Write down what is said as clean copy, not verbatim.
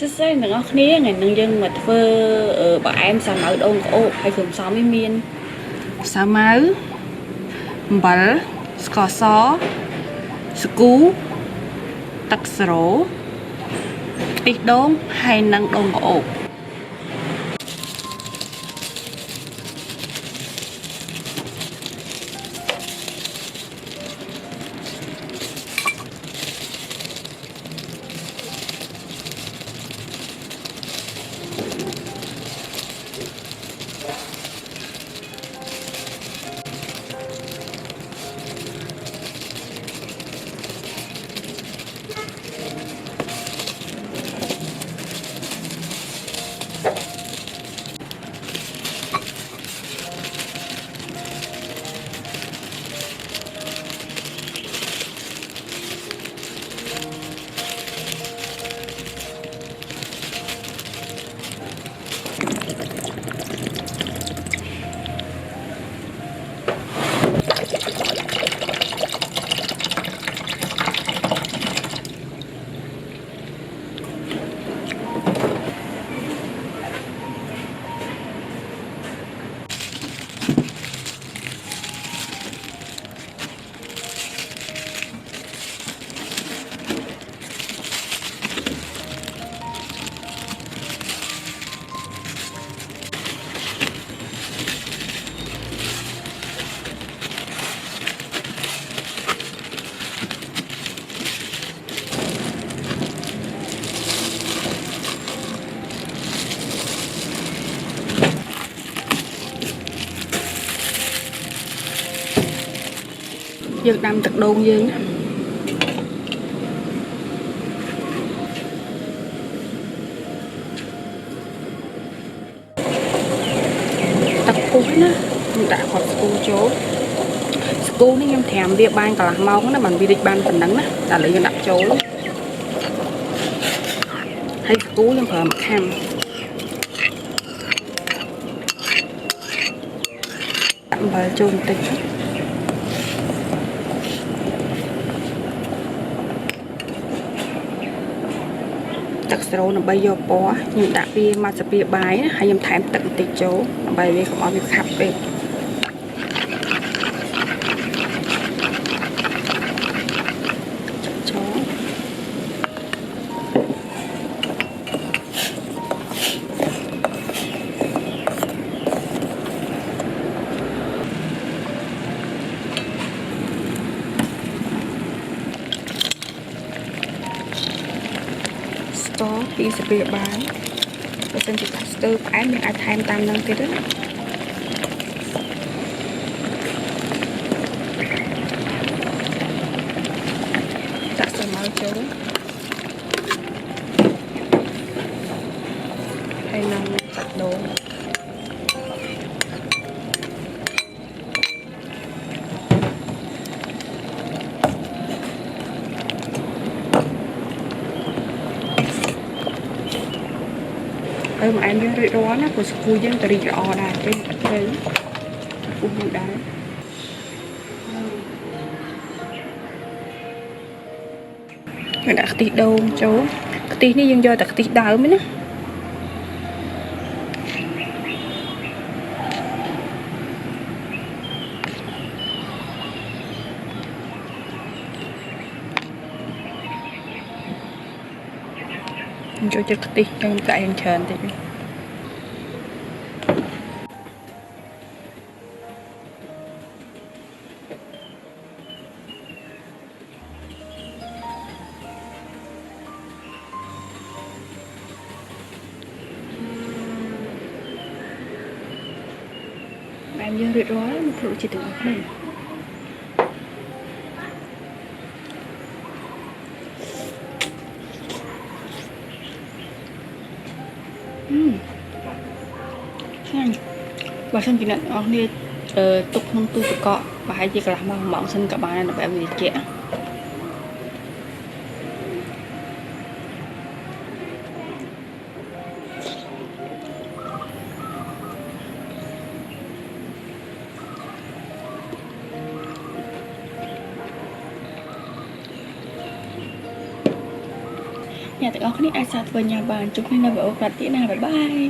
Chắc sẽ nó khné ngày nâng dân mà phơ bà em xà máu đông cổ hay thường xóm với miên xà máu bẩn cỏ xó cú tắc sổ ít đốn hay nâng đông cổ យើងដាំទឹកដូងយើងទឹកពុះណាខ្ញុំដាក់គាត់ស្គូចូលស្គូនេះខ្ញុំត្រាំវាបានកន្លះម៉ោងណាមិនវារីកបានប៉ុណ្ណឹងណាតែឥឡូវយើងដាក់ចូលហើយស្គូខ្ញុំប្រើម្ខាំដាក់អំបិលចូលបន្តិចទឹកស្រូវដើម្បីយកពណ៌ខ្ញុំដាក់វាមកស្ពាបាយណាហើយខ្ញុំថែមទឹកបន្តិចចូលដើម្បីវាកុំឲ្យវាខាប់ពេកចូលពីស្ពាបាយបើសិនជាដាក់ស្ទើផ្អែមយើងអាចថែមតាមនឹងទៀតណាដាក់ស្មៅចូលហើយនឹងសាច់ដូងហើយមកអែមយើងរួចរាល់ណាព្រោះស្គូយើងទៅរីកល្អដែរពេលទៅពុះយើងដែរយើងដាក់ខ្ទិះដូងចូលខ្ទិះនេះយើងយកតែខ្ទិះដើមណាចូលចិត្តខ្ទិះយើងកាក់យ៉ាងច្រើនតិចបានយើងរៀបរាល់មកព្រោះជាទាំងអស់គ្នាបើសិនជាអ្នកនរគ្នាទុកក្នុងទូទឹកកកប្រហែលជាកន្លះម៉ោងសិនក៏បានដែរដើម្បីវាជា nhà tự ngọc này ai sạt về nhà bàn chụp nên là vợ quạt tí nào bye bye